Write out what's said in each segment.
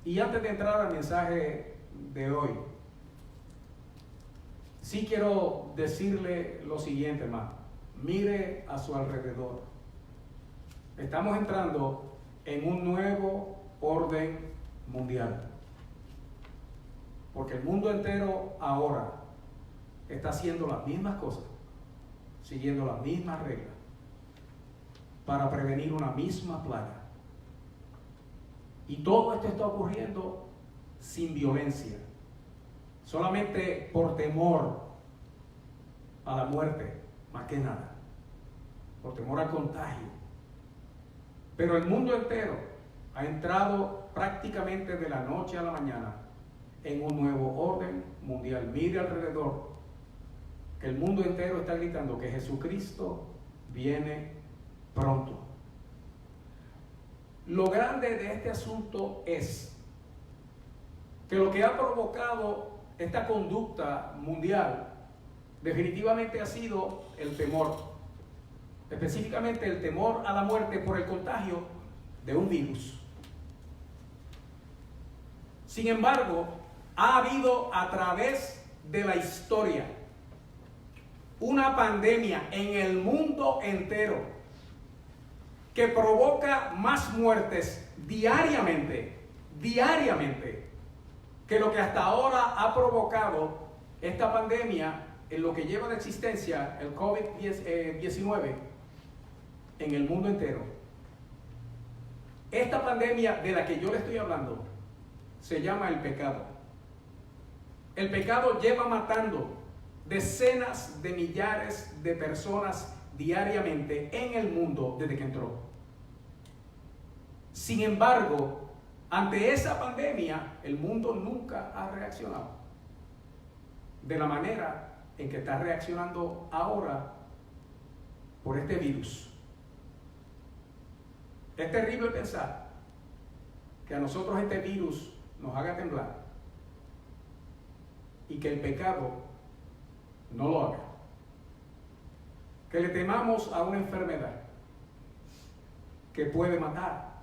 Y antes de entrar al mensaje de hoy, sí quiero decirle lo siguiente, hermano. Mire a su alrededor. Estamos entrando en un nuevo orden mundial. Porque el mundo entero ahora está haciendo las mismas cosas, siguiendo las mismas reglas, para prevenir una misma plaga. Y todo esto está ocurriendo sin violencia, solamente por temor a la muerte, más que nada, por temor al contagio. Pero el mundo entero ha entrado prácticamente de la noche a la mañana en un nuevo orden mundial. Mire alrededor, que el mundo entero está gritando que Jesucristo viene pronto. Lo grande de este asunto es que lo que ha provocado esta conducta mundial definitivamente ha sido el temor, específicamente el temor a la muerte por el contagio de un virus. Sin embargo, ha habido a través de la historia una pandemia en el mundo entero que provoca más muertes diariamente, que lo que hasta ahora ha provocado esta pandemia en lo que lleva de existencia el COVID-19 en el mundo entero. Esta pandemia de la que yo le estoy hablando se llama el pecado. El pecado lleva matando decenas de millares de personas diariamente en el mundo desde que entró. Sin embargo, ante esa pandemia, el mundo nunca ha reaccionado de la manera en que está reaccionando ahora por este virus. Es terrible pensar que a nosotros este virus nos haga temblar y que el pecado no lo haga. Que le temamos a una enfermedad que puede matar,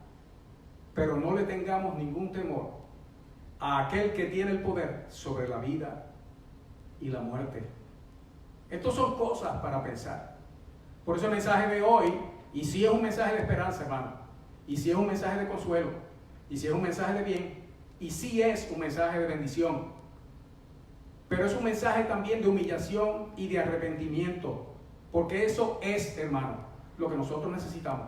pero no le tengamos ningún temor a aquel que tiene el poder sobre la vida y la muerte. Estas son cosas para pensar. Por eso el mensaje de hoy, y si es un mensaje de esperanza, hermano, y si es un mensaje de consuelo, y si es un mensaje de bien, y si es un mensaje de bendición, pero es un mensaje también de humillación y de arrepentimiento, porque eso es, hermano, lo que nosotros necesitamos.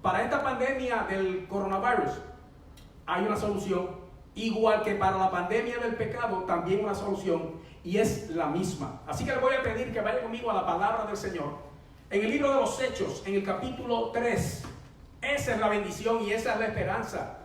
Para esta pandemia del coronavirus hay una solución, igual que para la pandemia del pecado también una solución, y es la misma. Así que le voy a pedir que vaya conmigo a la palabra del Señor. En el libro de los Hechos, en el capítulo 3, esa es la bendición y esa es la esperanza.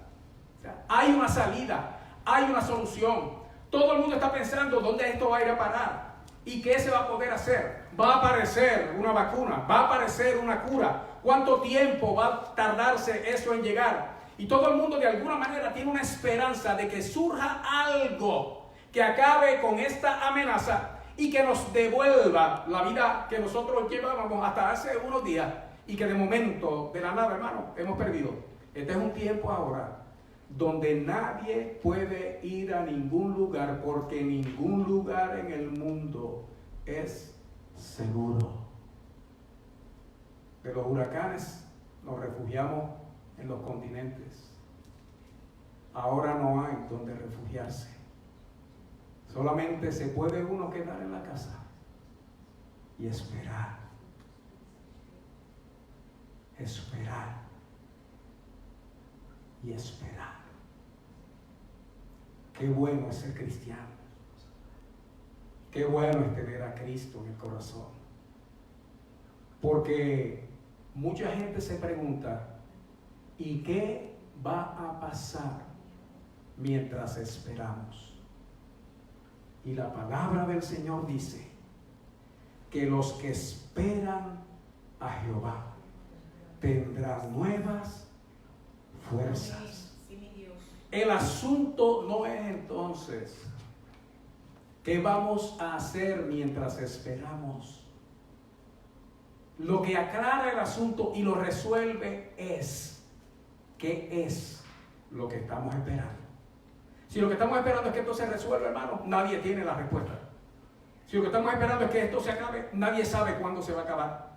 O sea, hay una salida, hay una solución. Todo el mundo está pensando dónde esto va a ir a parar y qué se va a poder hacer. Va a aparecer una vacuna, va a aparecer una cura. ¿Cuánto tiempo va a tardarse eso en llegar? Y todo el mundo de alguna manera tiene una esperanza de que surja algo que acabe con esta amenaza y que nos devuelva la vida que nosotros llevábamos hasta hace unos días y que de momento, de la nada, hermano, hemos perdido. Este es un tiempo ahora donde nadie puede ir a ningún lugar, porque ningún lugar en el mundo es seguro. De los huracanes nos refugiamos en los continentes. Ahora no hay donde refugiarse. Solamente se puede uno quedar en la casa y esperar. Esperar. Y esperar. Qué bueno es ser cristiano. Qué bueno es tener a Cristo en el corazón. Porque mucha gente se pregunta, ¿y qué va a pasar mientras esperamos? Y la palabra del Señor dice que los que esperan a Jehová tendrán nuevas fuerzas. El asunto no es entonces qué vamos a hacer mientras esperamos. Lo que aclara el asunto y lo resuelve es qué es lo que estamos esperando. Si lo que estamos esperando es que esto se resuelva, hermano, nadie tiene la respuesta. Si lo que estamos esperando es que esto se acabe, nadie sabe cuándo se va a acabar.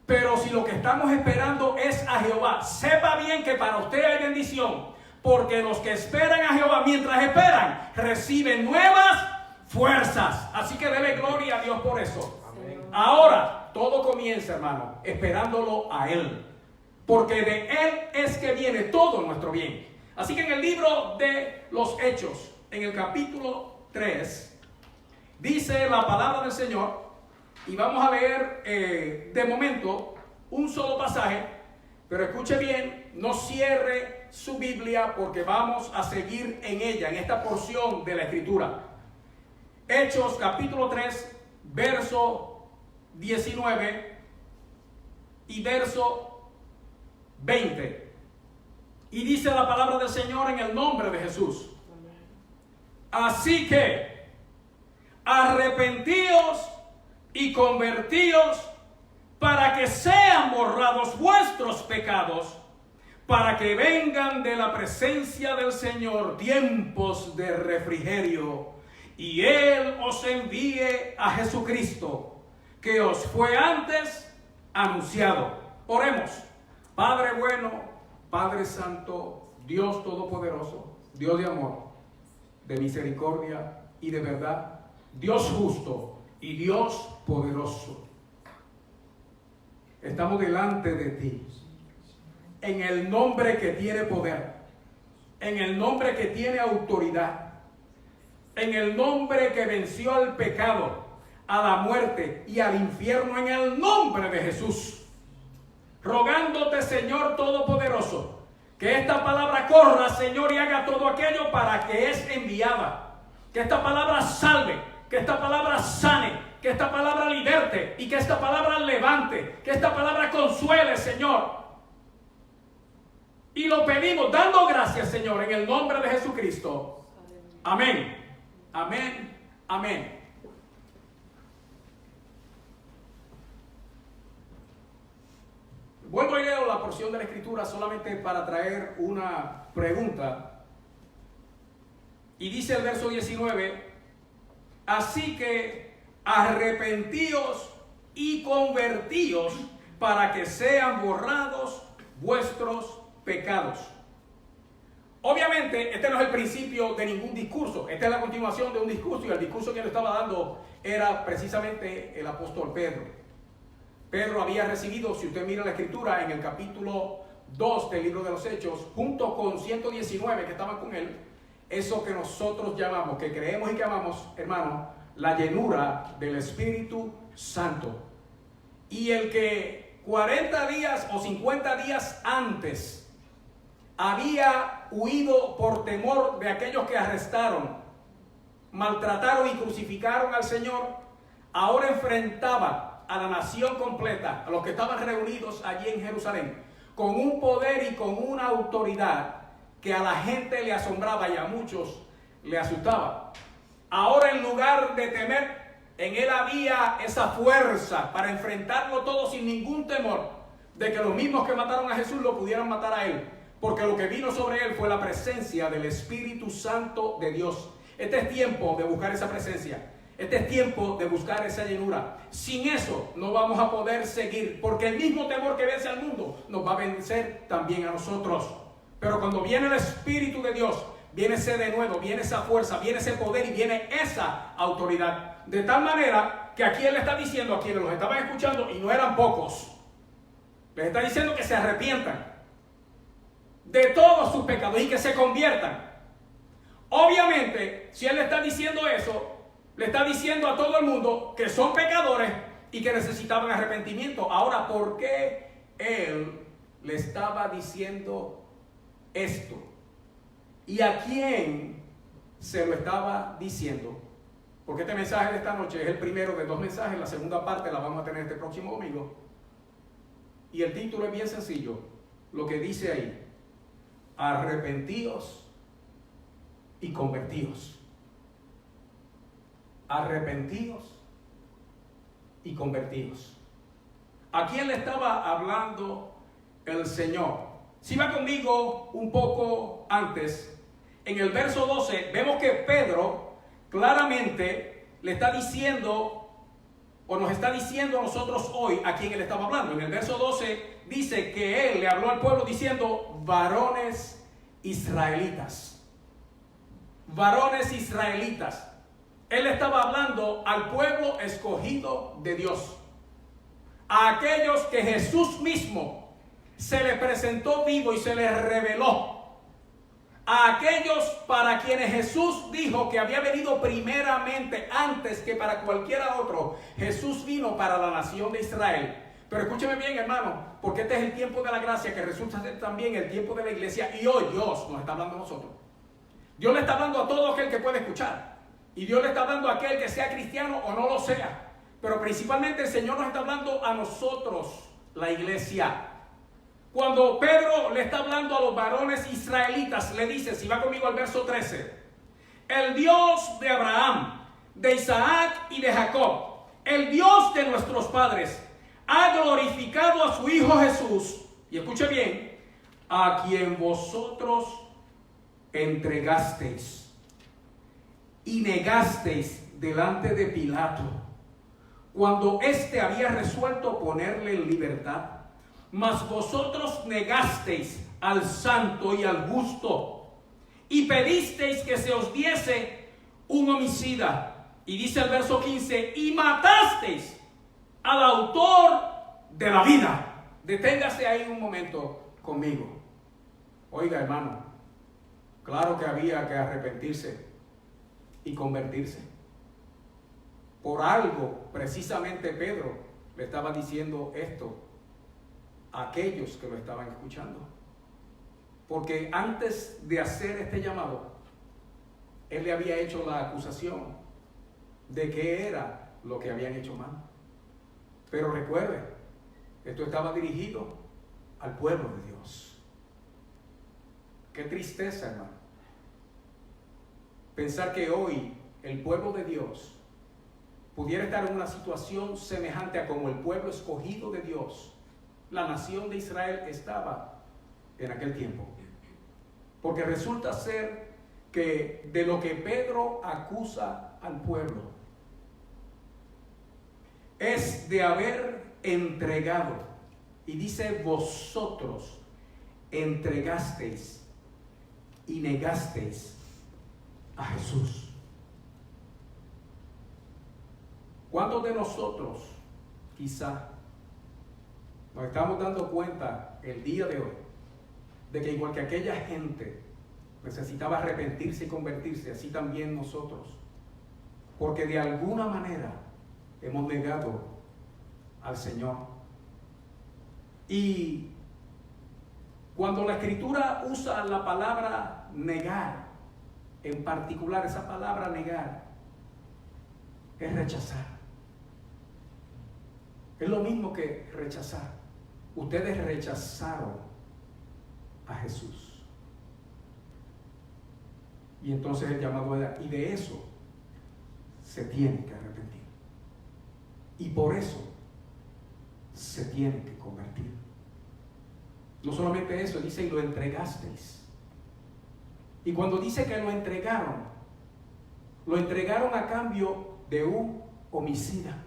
Pero si lo que estamos esperando es a Jehová, sepa bien que para usted hay bendición, porque los que esperan a Jehová, mientras esperan, reciben nuevas fuerzas. Así que dele gloria a Dios por eso. Amén. Ahora, todo comienza, hermano, esperándolo a Él, porque de Él es que viene todo nuestro bien. Así que en el libro de los Hechos, en el capítulo 3, dice la palabra del Señor, y vamos a leer de momento un solo pasaje, pero escuche bien, no cierre su Biblia porque vamos a seguir en ella, en esta porción de la Escritura. Hechos capítulo 3, verso 19 y verso 20. Y dice la palabra del Señor en el nombre de Jesús. Así que arrepentíos y convertíos para que sean borrados vuestros pecados, para que vengan de la presencia del Señor tiempos de refrigerio, y Él os envíe a Jesucristo, que os fue antes anunciado. Oremos. Padre bueno, Padre Santo, Dios Todopoderoso, Dios de amor, de misericordia y de verdad, Dios justo y Dios poderoso. Estamos delante de ti, en el nombre que tiene poder, en el nombre que tiene autoridad, en el nombre que venció al pecado, a la muerte y al infierno, en el nombre de Jesús. Rogándote, Señor Todopoderoso, que esta palabra corra, Señor, y haga todo aquello para que es enviada. Que esta palabra salve, que esta palabra sane, que esta palabra liberte y que esta palabra levante, que esta palabra consuele, Señor. Y lo pedimos dando gracias, Señor, en el nombre de Jesucristo. Amén. Amén. Amén. Vuelvo y leo la porción de la Escritura solamente para traer una pregunta. Y dice el verso 19, así que arrepentíos y convertíos para que sean borrados vuestros pecados. Obviamente, este no es el principio de ningún discurso. Esta es la continuación de un discurso, y el discurso que le estaba dando era precisamente el apóstol Pedro. Pedro había recibido, si usted mira la Escritura, en el capítulo 2 del libro de los Hechos, junto con 119 que estaban con él, eso que nosotros llamamos, que creemos y que amamos, hermano, la llenura del Espíritu Santo. Y el que 40 días o 50 días antes había huido por temor de aquellos que arrestaron, maltrataron y crucificaron al Señor, ahora enfrentaba a la nación completa, a los que estaban reunidos allí en Jerusalén, con un poder y con una autoridad que a la gente le asombraba y a muchos le asustaba. Ahora, en lugar de temer, en él había esa fuerza para enfrentarlo todo sin ningún temor de que los mismos que mataron a Jesús lo pudieran matar a él, porque lo que vino sobre él fue la presencia del Espíritu Santo de Dios. Este es tiempo de buscar esa presencia. Este es tiempo de buscar esa llenura. Sin eso no vamos a poder seguir, porque el mismo temor que vence al mundo nos va a vencer también a nosotros. Pero cuando viene el Espíritu de Dios, viene ese denuedo, viene esa fuerza, viene ese poder y viene esa autoridad. De tal manera que aquí él le está diciendo a quienes los estaban escuchando, y no eran pocos, les está diciendo que se arrepientan de todos sus pecados y que se conviertan. Obviamente, si él le está diciendo eso, le está diciendo a todo el mundo que son pecadores y que necesitaban arrepentimiento. Ahora, ¿por qué él le estaba diciendo esto? ¿Y a quién se lo estaba diciendo? Porque este mensaje de esta noche es el primero de dos mensajes. La segunda parte la vamos a tener este próximo domingo. Y el título es bien sencillo. Lo que dice ahí: arrepentíos y convertíos. Arrepentíos y convertíos. ¿A quién le estaba hablando el Señor? Si va conmigo un poco antes, en el verso 12, vemos que Pedro claramente le está diciendo, o nos está diciendo a nosotros hoy a quien él estaba hablando. En el verso 12 dice que él le habló al pueblo diciendo, varones israelitas. Varones israelitas. Él estaba hablando al pueblo escogido de Dios. A aquellos que Jesús mismo se le presentó vivo y se les reveló. A aquellos para quienes Jesús dijo que había venido primeramente, antes que para cualquiera otro. Jesús vino para la nación de Israel. Pero escúcheme bien, hermano, porque este es el tiempo de la gracia, que resulta ser también el tiempo de la iglesia. Y hoy Dios nos está hablando a nosotros. Dios le está hablando a todo aquel que puede escuchar. Y Dios le está hablando a aquel que sea cristiano o no lo sea. Pero principalmente el Señor nos está hablando a nosotros, la iglesia. Cuando Pedro le está hablando a los varones israelitas, le dice, si va conmigo al verso 13, el Dios de Abraham, de Isaac y de Jacob, el Dios de nuestros padres, ha glorificado a su Hijo Jesús, y escuche bien, a quien vosotros entregasteis y negasteis delante de Pilato, cuando éste había resuelto ponerle en libertad. Mas vosotros negasteis al santo y al justo, y pedisteis que se os diese un homicida. Y dice el verso 15, y matasteis al autor de la vida. Deténgase ahí un momento conmigo. Oiga, hermano, claro que había que arrepentirse y convertirse. Por algo, precisamente Pedro le estaba diciendo esto a aquellos que lo estaban escuchando. Porque antes de hacer este llamado, él le había hecho la acusación de que era lo que habían hecho mal. Pero recuerde, esto estaba dirigido al pueblo de Dios. Qué tristeza, hermano, pensar que hoy el pueblo de Dios pudiera estar en una situación semejante a como el pueblo escogido de Dios, la nación de Israel, estaba en aquel tiempo. Porque resulta ser que de lo que Pedro acusa al pueblo es de haber entregado, y dice vosotros entregasteis y negasteis a Jesús. ¿Cuántos de nosotros quizá nos estamos dando cuenta el día de hoy de que igual que aquella gente necesitaba arrepentirse y convertirse, así también nosotros? Porque de alguna manera hemos negado al Señor. Y cuando la Escritura usa la palabra negar, en particular esa palabra negar, es rechazar. Es lo mismo que rechazar. Ustedes rechazaron a Jesús. Y entonces el llamado era, y de eso se tiene que arrepentir. Y por eso se tiene que convertir. No solamente eso, dice, y lo entregasteis. Y cuando dice que lo entregaron a cambio de un homicida.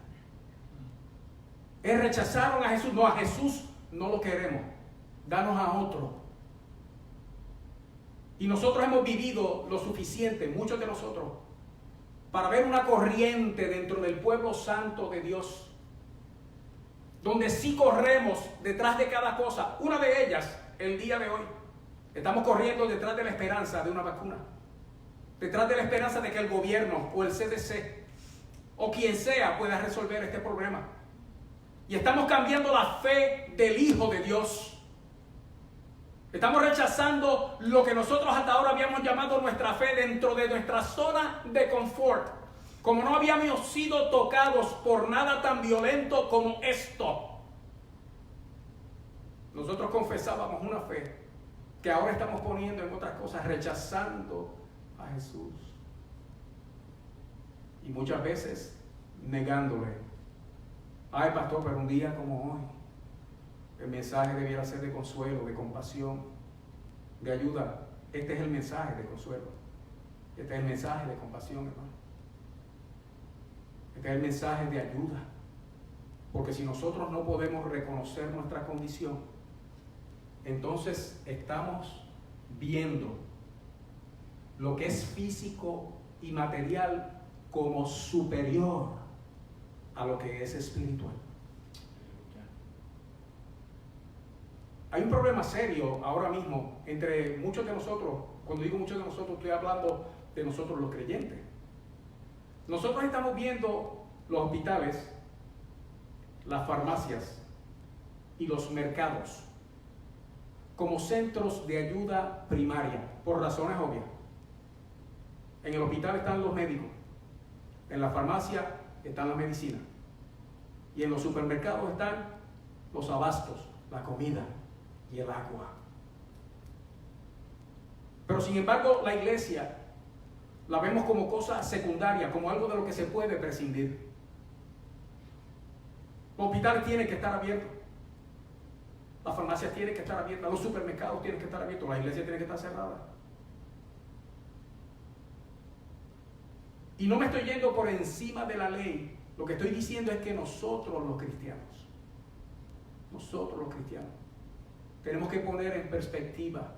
Rechazaron a Jesús. No, a Jesús no lo queremos. Danos a otro. Y nosotros hemos vivido lo suficiente, muchos de nosotros, para ver una corriente dentro del pueblo santo de Dios, donde sí corremos detrás de cada cosa. Una de ellas, el día de hoy, estamos corriendo detrás de la esperanza de una vacuna, detrás de la esperanza de que el gobierno o el CDC o quien sea pueda resolver este problema. Y estamos cambiando la fe del Hijo de Dios. Estamos rechazando lo que nosotros hasta ahora habíamos llamado nuestra fe dentro de nuestra zona de confort. Como no habíamos sido tocados por nada tan violento como esto, nosotros confesábamos una fe que ahora estamos poniendo en otras cosas, rechazando a Jesús. Y muchas veces negándole. Ay, pastor, pero un día como hoy, el mensaje debiera ser de consuelo, de compasión, de ayuda. Este es el mensaje de consuelo. Este es el mensaje de compasión, hermano. Este es el mensaje de ayuda. Porque si nosotros no podemos reconocer nuestra condición, entonces estamos viendo lo que es físico y material como superior a lo que es espiritual. Hay un problema serio ahora mismo entre muchos de nosotros. Cuando digo muchos de nosotros, estoy hablando de nosotros los creyentes. Nosotros estamos viendo los hospitales, las farmacias y los mercados como centros de ayuda primaria, por razones obvias. En el hospital están los médicos, en la farmacia están las medicinas y en los supermercados están los abastos, la comida y el agua. Pero sin embargo, la iglesia la vemos como cosa secundaria, como algo de lo que se puede prescindir. Los hospitales tienen que estar abiertos, las farmacias tienen que estar abiertas, los supermercados tienen que estar abiertos, la iglesia tiene que estar cerrada. Y no me estoy yendo por encima de la ley. Lo que estoy diciendo es que nosotros los cristianos, tenemos que poner en perspectiva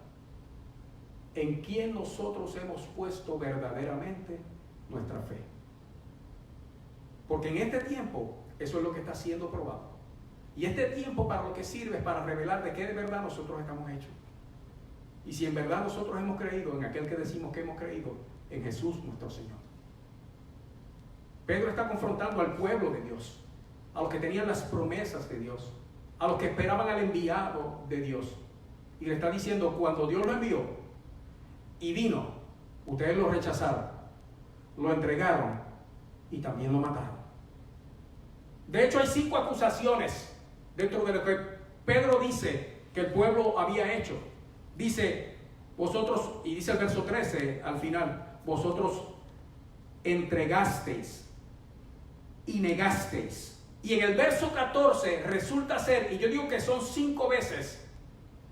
en quién nosotros hemos puesto verdaderamente nuestra fe. Porque en este tiempo eso es lo que está siendo probado. Y este tiempo para lo que sirve es para revelar de qué de verdad nosotros estamos hechos. Y si en verdad nosotros hemos creído en aquel que decimos que hemos creído, en Jesús nuestro Señor. Pedro está confrontando al pueblo de Dios, a los que tenían las promesas de Dios, a los que esperaban al enviado de Dios. Y le está diciendo, cuando Dios lo envió y vino, ustedes lo rechazaron, lo entregaron y también lo mataron. De hecho, hay 5 acusaciones dentro de lo que Pedro dice que el pueblo había hecho. Dice, vosotros, y dice el verso 13 al final, vosotros entregasteis y negasteis. Y en el verso 14 resulta ser, y yo digo que son 5 veces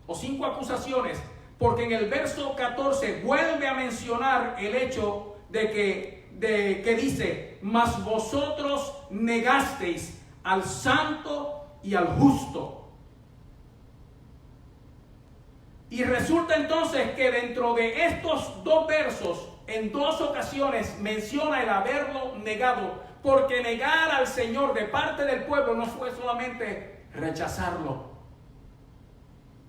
o 5 acusaciones, porque en el verso 14 vuelve a mencionar el hecho de que dice, mas vosotros negasteis al santo y al justo. Y resulta entonces que dentro de estos 2 versos, en 2 ocasiones menciona el haberlo negado, porque negar al Señor de parte del pueblo no fue solamente rechazarlo.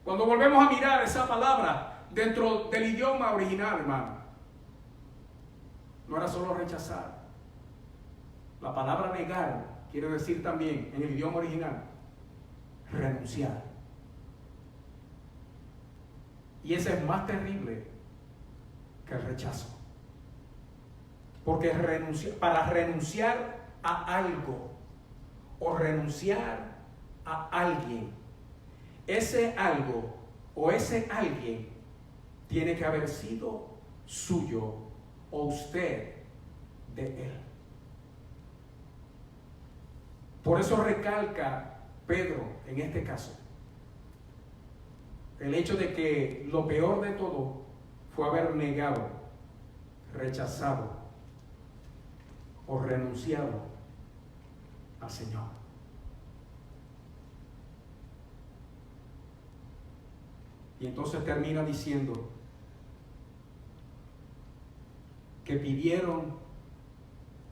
Cuando volvemos a mirar esa palabra dentro del idioma original, hermano, no era solo rechazar. La palabra negar quiere decir también, en el idioma original, renunciar. Y ese es más terrible que el rechazo. Porque para renunciar a algo o renunciar a alguien, ese algo o ese alguien tiene que haber sido suyo o usted de él. Por eso recalca Pedro en este caso el hecho de que lo peor de todo fue haber negado, rechazado o renunciado al Señor. Y entonces termina diciendo que pidieron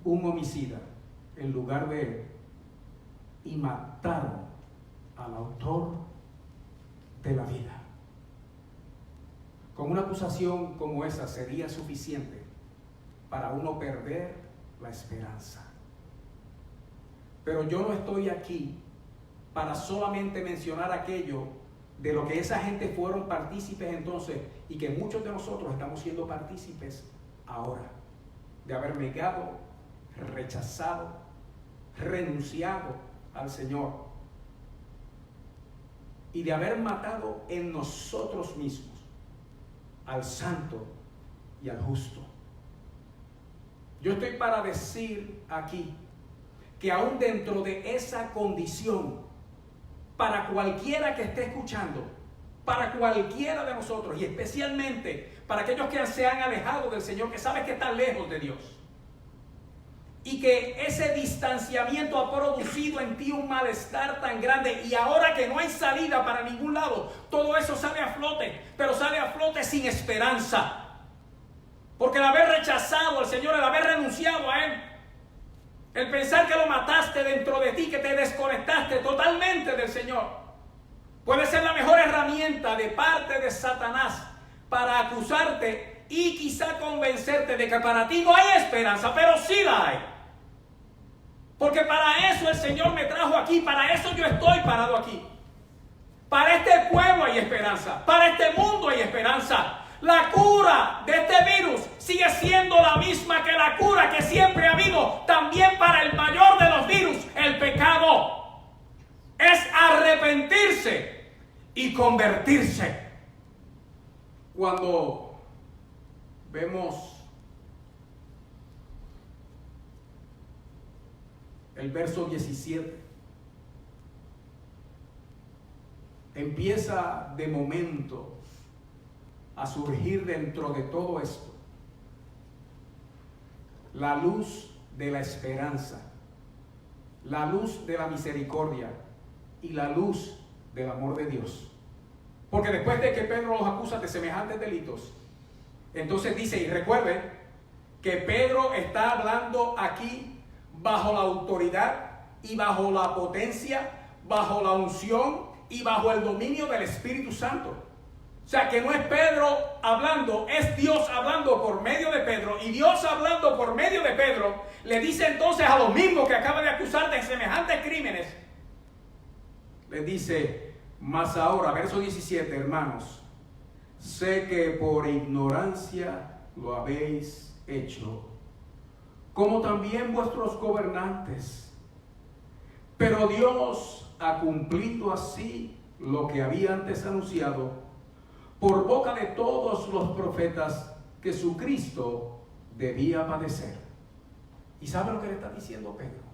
un homicida en lugar de él y mataron al autor de la vida. Con una acusación como esa sería suficiente para uno perder la esperanza. Pero yo no estoy aquí para solamente mencionar aquello de lo que esa gente fueron partícipes entonces y que muchos de nosotros estamos siendo partícipes ahora, de haber negado, rechazado, renunciado al Señor y de haber matado en nosotros mismos al santo y al justo. Yo estoy para decir aquí que aún dentro de esa condición, para cualquiera que esté escuchando, para cualquiera de nosotros y especialmente para aquellos que se han alejado del Señor, que sabes que están lejos de Dios. Y que ese distanciamiento ha producido en ti un malestar tan grande. Y ahora que no hay salida para ningún lado, todo eso sale a flote. Pero sale a flote sin esperanza. Porque el haber rechazado al Señor, el haber renunciado a Él, el pensar que lo mataste dentro de ti, que te desconectaste totalmente del Señor, puede ser la mejor herramienta de parte de Satanás para acusarte y quizá convencerte de que para ti no hay esperanza, pero sí la hay. Porque para eso el Señor me trajo aquí, para eso yo estoy parado aquí. Para este pueblo hay esperanza, para este mundo hay esperanza. La cura de este virus sigue siendo la misma que la cura que siempre ha habido también para el mayor de los virus, el pecado. Es arrepentirse y convertirse. Cuando vemos el verso 17, empieza de momento a surgir dentro de todo esto la luz de la esperanza, la luz de la misericordia y la luz del amor de Dios. Porque después de que Pedro los acusa de semejantes delitos, entonces dice, y recuerden que Pedro está hablando aquí bajo la autoridad y bajo la potencia, bajo la unción y bajo el dominio del Espíritu Santo. O sea, que no es Pedro hablando, es Dios hablando por medio de Pedro. Y Dios hablando por medio de Pedro le dice entonces a los mismos que acaba de acusar de semejantes crímenes, les dice, mas ahora, verso 17, hermanos, sé que por ignorancia lo habéis hecho, como también vuestros gobernantes. Pero Dios ha cumplido así lo que había antes anunciado por boca de todos los profetas, que su Cristo debía padecer. ¿Y sabe lo que le está diciendo Pedro?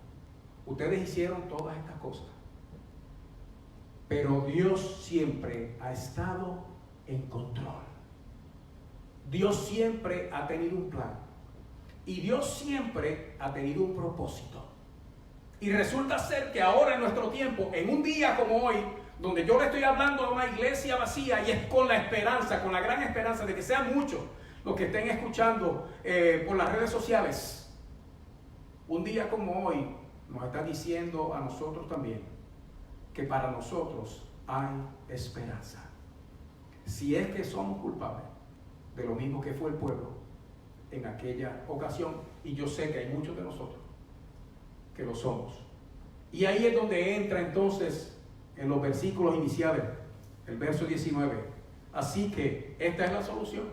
Ustedes hicieron todas estas cosas, pero Dios siempre ha estado en control. Dios siempre ha tenido un plan. Y Dios siempre ha tenido un propósito. Y resulta ser que ahora en nuestro tiempo, en un día como hoy, donde yo le estoy hablando a una iglesia vacía, y es con la esperanza, con la gran esperanza de que sean muchos los que estén escuchando por las redes sociales, un día como hoy nos está diciendo a nosotros también que para nosotros hay esperanza. Si es que somos culpables de lo mismo que fue el pueblo en aquella ocasión, y yo sé que hay muchos de nosotros que lo somos. Y ahí es donde entra entonces en los versículos iniciales, el verso 19. Así que esta es la solución.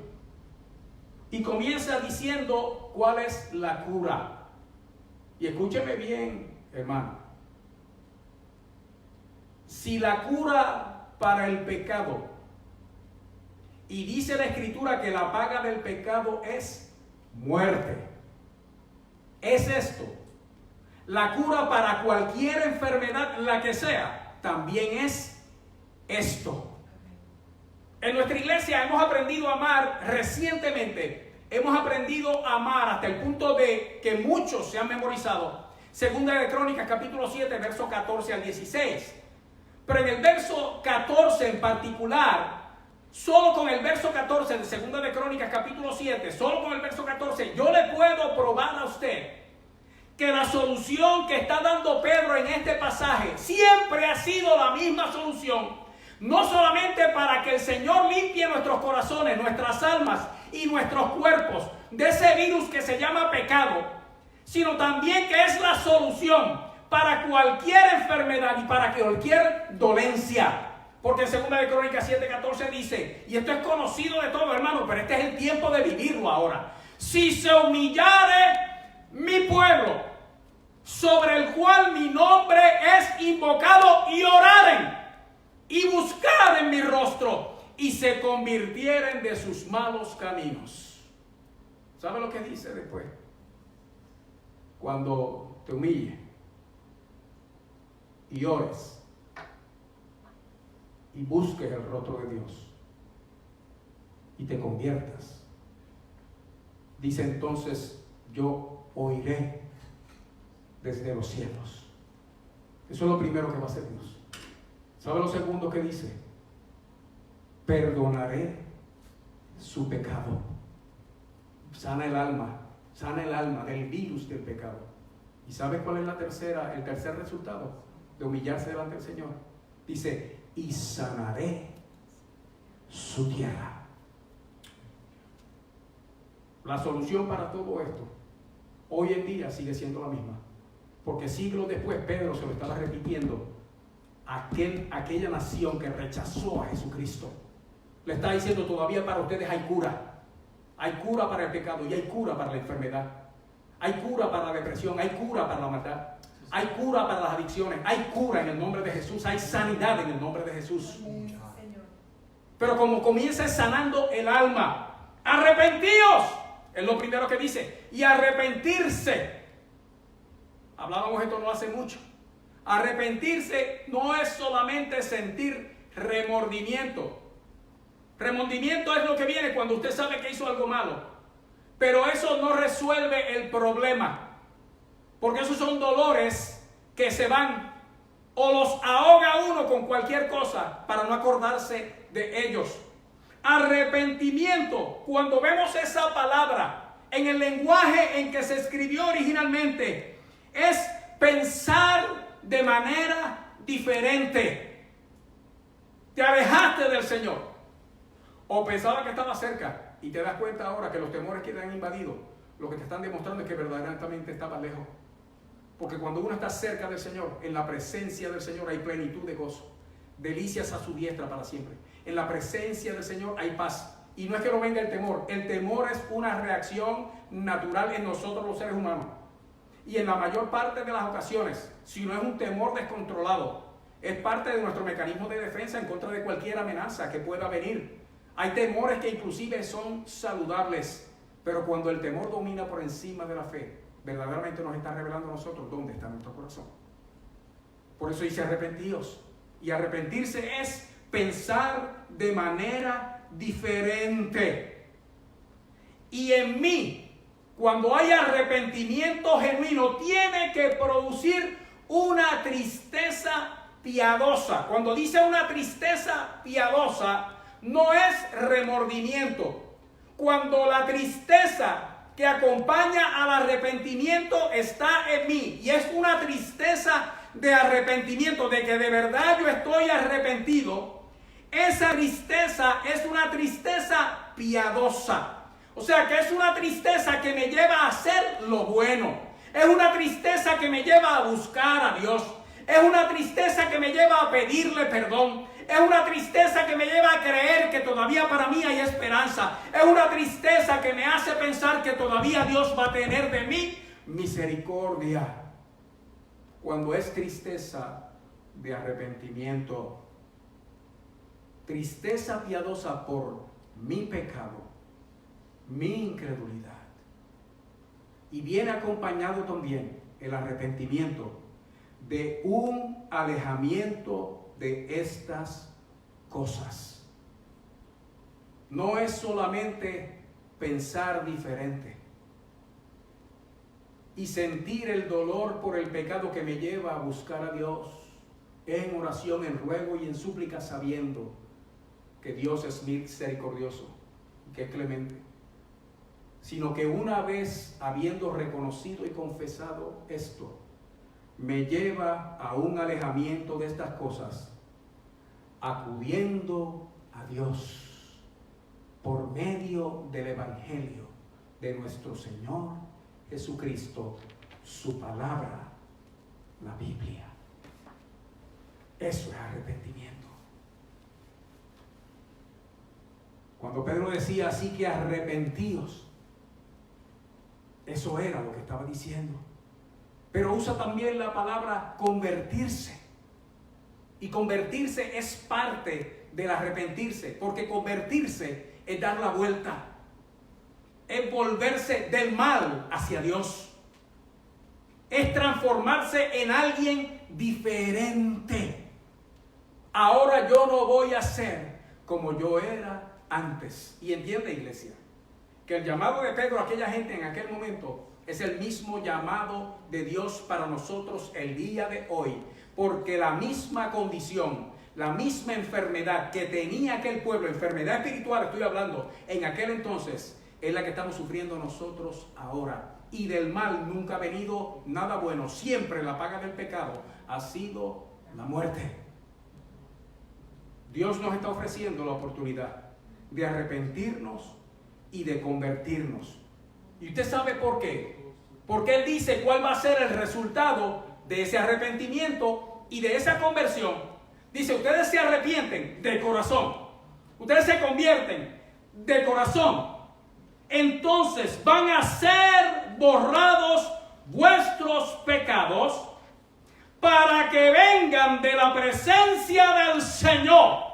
Y comienza diciendo cuál es la cura. Y escúcheme bien, hermano. Si la cura para el pecado, y dice la Escritura que la paga del pecado es muerte, es esto. La cura para cualquier enfermedad, la que sea, también es esto. En nuestra iglesia hemos aprendido a amar recientemente. Hemos aprendido a amar hasta el punto de que muchos se han memorizado. Segunda de Crónicas, capítulo 7, verso 14 al 16. Pero en el verso 14 en particular, solo con el verso 14 de Segunda de Crónicas, capítulo 7, solo con el verso 14, yo le puedo probar a usted que la solución que está dando Pedro en este pasaje siempre ha sido la misma solución. No solamente para que el Señor limpie nuestros corazones, nuestras almas y nuestros cuerpos de ese virus que se llama pecado, sino también que es la solución para cualquier enfermedad y para cualquier dolencia. Porque en 2 de Crónicas 7:14 dice, y esto es conocido de todo, hermano, pero este es el tiempo de vivirlo ahora. Si se humillare mi pueblo, sobre el cual mi nombre es invocado, y oraren y buscaren mi rostro y se convirtieren de sus malos caminos. ¿Sabe lo que dice después? Cuando te humille y ores y busques el rostro de Dios y te conviertas, dice entonces, yo oiré desde los cielos. Eso es lo primero que va a hacer Dios. ¿Sabe lo segundo que dice? Perdonaré su pecado. Sana el alma del virus del pecado. ¿Y sabe cuál es el tercer resultado de humillarse delante del Señor? Dice, y sanaré su tierra. La solución para todo esto hoy en día sigue siendo la misma, porque siglos después Pedro se lo estaba repitiendo a aquella nación que rechazó a Jesucristo. Le está diciendo, todavía para ustedes hay cura para el pecado y hay cura para la enfermedad, hay cura para la depresión, hay cura para la maldad, hay cura para las adicciones, hay cura en el nombre de Jesús, hay sanidad en el nombre de Jesús. Pero como comienza sanando el alma, arrepentíos, es lo primero que dice, y arrepentirse. Hablábamos esto no hace mucho. Arrepentirse no es solamente sentir remordimiento. Remordimiento es lo que viene cuando usted sabe que hizo algo malo. Pero eso no resuelve el problema. Porque esos son dolores que se van o los ahoga uno con cualquier cosa para no acordarse de ellos. Arrepentimiento, cuando vemos esa palabra en el lenguaje en que se escribió originalmente, es pensar de manera diferente. Te alejaste del Señor o pensaba que estaba cerca y te das cuenta ahora que los temores que te han invadido lo que te están demostrando es que verdaderamente estabas lejos. Porque cuando uno está cerca del Señor, en la presencia del Señor hay plenitud de gozo, delicias a su diestra para siempre. En la presencia del Señor hay paz. Y no es que no venga el temor es una reacción natural en nosotros los seres humanos. Y en la mayor parte de las ocasiones, si no es un temor descontrolado, es parte de nuestro mecanismo de defensa en contra de cualquier amenaza que pueda venir. Hay temores que inclusive son saludables, pero cuando el temor domina por encima de la fe, verdaderamente nos está revelando a nosotros dónde está nuestro corazón. Por eso dice arrepentíos. Y arrepentirse es pensar de manera diferente. Y en mí, cuando hay arrepentimiento genuino, tiene que producir una tristeza piadosa. Cuando dice una tristeza piadosa, no es remordimiento. Cuando la tristeza que acompaña al arrepentimiento está en mí, y es una tristeza de arrepentimiento, de que de verdad yo estoy arrepentido, esa tristeza es una tristeza piadosa. O sea que es una tristeza que me lleva a hacer lo bueno. Es una tristeza que me lleva a buscar a Dios. Es una tristeza que me lleva a pedirle perdón. Es una tristeza que me lleva a creer que todavía para mí hay esperanza. Es una tristeza que me hace pensar que todavía Dios va a tener de mí misericordia. Cuando es tristeza de arrepentimiento, tristeza piadosa por mi pecado, mi incredulidad. Y viene acompañado también el arrepentimiento de un alejamiento de estas cosas. No es solamente pensar diferente y sentir el dolor por el pecado que me lleva a buscar a Dios en oración, en ruego y en súplica, sabiendo que Dios es misericordioso y que es clemente, sino que una vez habiendo reconocido y confesado esto, me lleva a un alejamiento de estas cosas, acudiendo a Dios por medio del Evangelio de nuestro Señor Jesucristo, su palabra, la Biblia. Eso es arrepentimiento. Cuando Pedro decía así que arrepentíos, eso era lo que estaba diciendo. Pero usa también la palabra convertirse. Y convertirse es parte del arrepentirse, porque convertirse es dar la vuelta, es volverse del mal hacia Dios, es transformarse en alguien diferente. Ahora yo no voy a ser como yo era antes. Y entiende, iglesia, que el llamado de Pedro a aquella gente en aquel momento es el mismo llamado de Dios para nosotros el día de hoy. Porque la misma condición, la misma enfermedad que tenía aquel pueblo, enfermedad espiritual estoy hablando, en aquel entonces, es la que estamos sufriendo nosotros ahora. Y del mal nunca ha venido nada bueno. Siempre la paga del pecado ha sido la muerte. Dios nos está ofreciendo la oportunidad de arrepentirnos y de convertirnos. ¿Y usted sabe por qué? Porque Él dice cuál va a ser el resultado de ese arrepentimiento y de esa conversión. Dice, ustedes se arrepienten de corazón. Ustedes se convierten de corazón. Entonces van a ser borrados vuestros pecados para que vengan de la presencia del Señor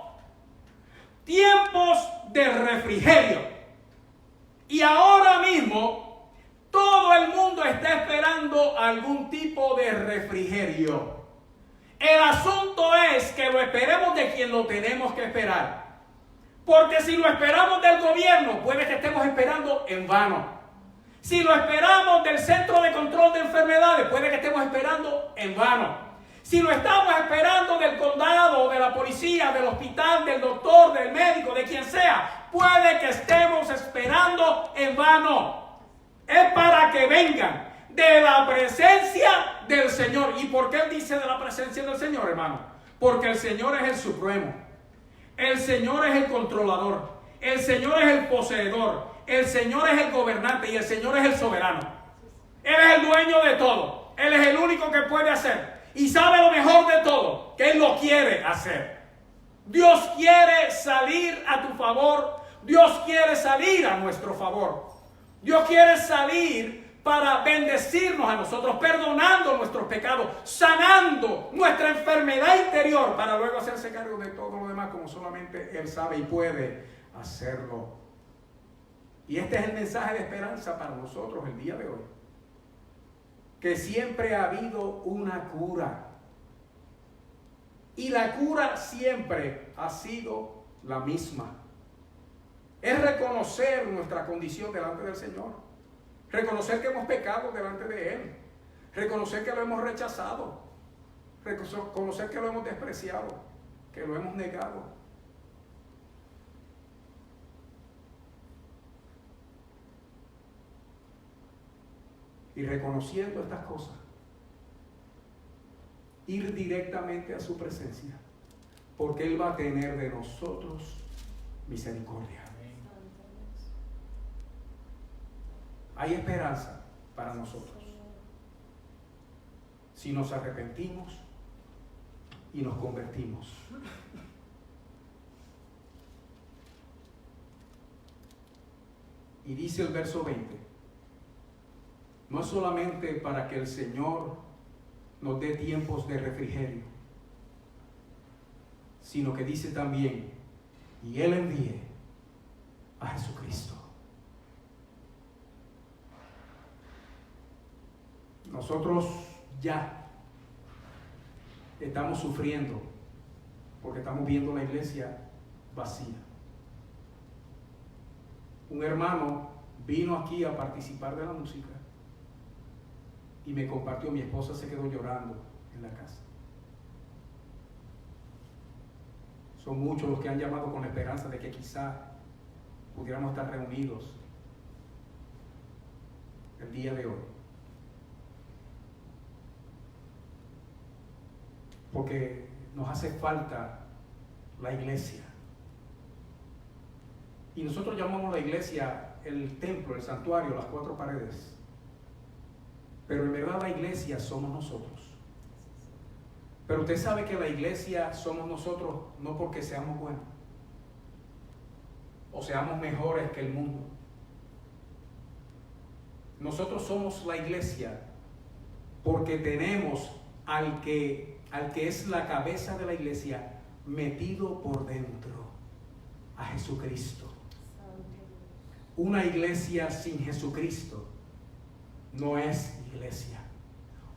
tiempos de refrigerio. Y ahora mismo todo el mundo está esperando algún tipo de refrigerio. El asunto es que lo esperemos de quien lo tenemos que esperar. Porque si lo esperamos del gobierno, puede que estemos esperando en vano. Si lo esperamos del Centro de Control de Enfermedades, puede que estemos esperando en vano. Si lo estamos esperando del condado, de la policía, del hospital, del doctor, del médico, de quien sea, puede que estemos esperando en vano. Es para que vengan de la presencia del Señor. ¿Y por qué Él dice de la presencia del Señor, hermano? Porque el Señor es el supremo. El Señor es el controlador. El Señor es el poseedor. El Señor es el gobernante y el Señor es el soberano. Él es el dueño de todo. Él es el único que puede hacer. Y sabe lo mejor de todo, que Él lo quiere hacer. Dios quiere salir a tu favor. Dios quiere salir a nuestro favor. Dios quiere salir para bendecirnos a nosotros, perdonando nuestros pecados, sanando nuestra enfermedad interior, para luego hacerse cargo de todo lo demás como solamente Él sabe y puede hacerlo. Y este es el mensaje de esperanza para nosotros el día de hoy. Que siempre ha habido una cura. Y la cura siempre ha sido la misma. Es reconocer nuestra condición delante del Señor. Reconocer que hemos pecado delante de Él. Reconocer que lo hemos rechazado. Reconocer que lo hemos despreciado. Que lo hemos negado. Y reconociendo estas cosas, ir directamente a su presencia, porque Él va a tener de nosotros misericordia. Hay esperanza para nosotros si nos arrepentimos y nos convertimos. Y dice el verso 20, no es solamente para que el Señor nos dé tiempos de refrigerio, sino que dice también, y Él envíe a Jesucristo. Nosotros ya estamos sufriendo porque estamos viendo la iglesia vacía. Un hermano vino aquí a participar de la música y me compartió, mi esposa se quedó llorando en la casa. Son muchos los que han llamado con la esperanza de que quizá pudiéramos estar reunidos el día de hoy. Porque nos hace falta la iglesia. Y nosotros llamamos la iglesia el templo, el santuario, las cuatro paredes. Pero en verdad la iglesia somos nosotros. Pero usted sabe que la iglesia somos nosotros no porque seamos buenos o seamos mejores que el mundo. Nosotros somos la iglesia porque tenemos al que es la cabeza de la iglesia metido por dentro, a Jesucristo. Una iglesia sin Jesucristo no es iglesia.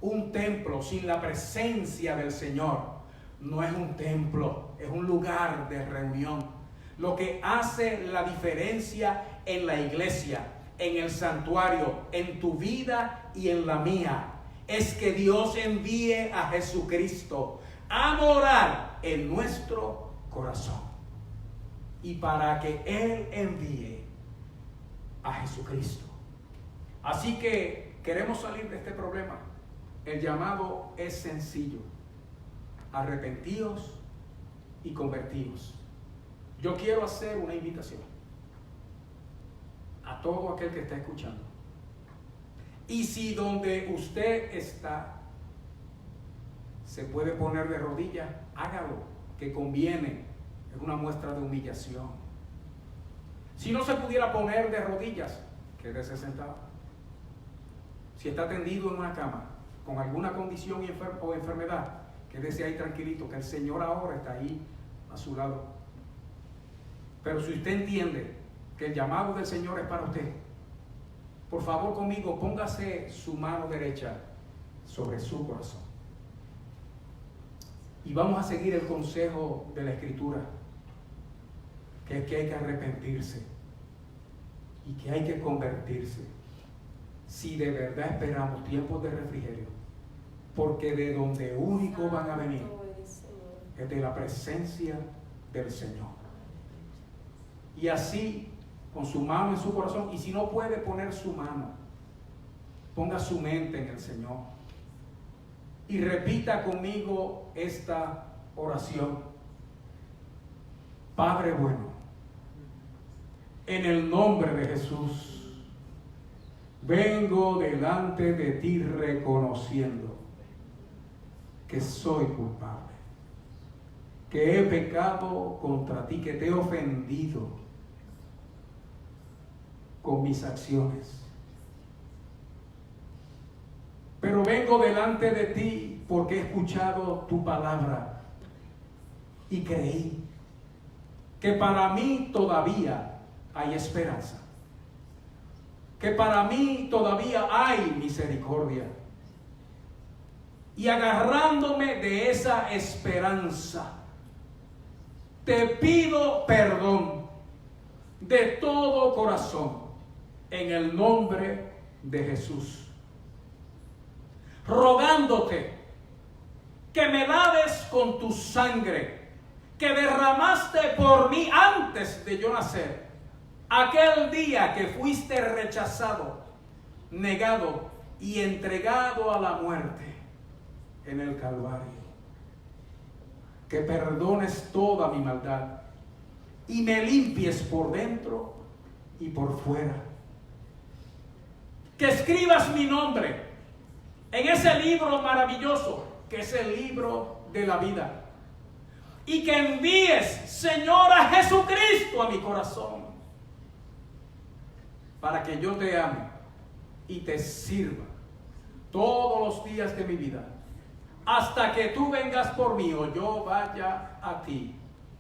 Un templo sin la presencia del Señor no es un templo, es un lugar de reunión. lo que hace la diferencia en la iglesia, en el santuario, en tu vida y en la mía, es que Dios envíe a Jesucristo a morar en nuestro corazón. Y para que Él envíe a Jesucristo. Así que queremos salir de este problema. El llamado es sencillo: arrepentíos y convertíos. Yo quiero hacer una invitación a todo aquel que está escuchando. Y si donde usted está se puede poner de rodillas, hágalo, que conviene, es una muestra de humillación. Si no se pudiera poner de rodillas, quédese sentado. Si está tendido en una cama con alguna condición o enfermedad, quédese ahí tranquilito, que el Señor ahora está ahí a su lado. Pero si usted entiende que el llamado del Señor es para usted, por favor conmigo, póngase su mano derecha sobre su corazón. Y vamos a seguir el consejo de la Escritura, que es que hay que arrepentirse y que hay que convertirse, si de verdad esperamos tiempos de refrigerio, porque de donde único van a venir es de la presencia del Señor. Y así, con su mano en su corazón, y si no puede poner su mano, ponga su mente en el Señor y repita conmigo esta oración. Padre bueno, en el nombre de Jesús, vengo delante de ti reconociendo que soy culpable, que he pecado contra ti, que te he ofendido con mis acciones. Pero vengo delante de ti porque he escuchado tu palabra y creí que para mí todavía hay esperanza, que para mí todavía hay misericordia. Y agarrándome de esa esperanza, te pido perdón de todo corazón en el nombre de Jesús, rogándote que me laves con tu sangre que derramaste por mí antes de yo nacer, aquel día que fuiste rechazado, negado y entregado a la muerte en el Calvario. Que perdones toda mi maldad y me limpies por dentro y por fuera. Que escribas mi nombre en ese libro maravilloso que es el libro de la vida. Y que envíes, Señor, a Jesucristo a mi corazón, para que yo te ame y te sirva todos los días de mi vida, hasta que tú vengas por mí o yo vaya a ti,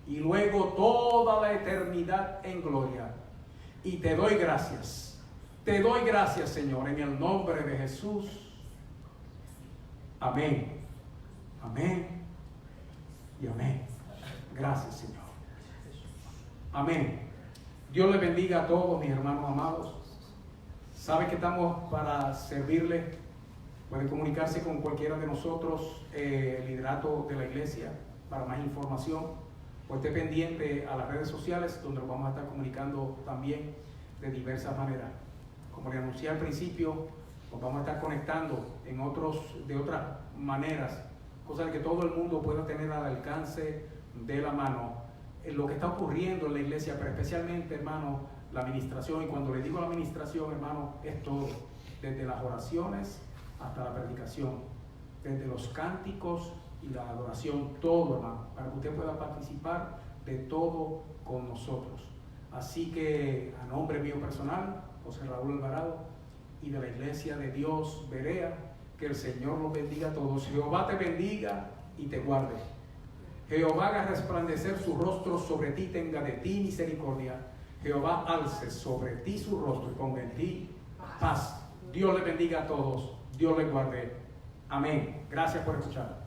y luego toda la eternidad en gloria. Y te doy gracias, Señor, en el nombre de Jesús. Amén, amén y amén. Gracias, Señor. Amén. Dios les bendiga a todos mis hermanos amados. Sabe que estamos para servirle. Puede comunicarse con cualquiera de nosotros, el liderato de la iglesia, para más información. O esté pendiente a las redes sociales, donde nos vamos a estar comunicando también de diversas maneras. Como le anuncié al principio, nos vamos a estar conectando de otras maneras, cosa de que todo el mundo pueda tener al alcance de la mano lo que está ocurriendo en la iglesia, pero especialmente, hermano, la administración. Y cuando le digo la administración, hermano, es todo, desde las oraciones hasta la predicación, desde los cánticos y la adoración, todo, hermano, para que usted pueda participar de todo con nosotros. Así que, a nombre mío personal, José Raúl Alvarado, y de la Iglesia de Dios Berea, que el Señor los bendiga a todos. Jehová te bendiga y te guarde. Jehová haga resplandecer su rostro sobre ti, tenga de ti misericordia. Jehová alce sobre ti su rostro y ponga en ti paz. Dios le bendiga a todos. Dios le guarde. Amén. Gracias por escuchar.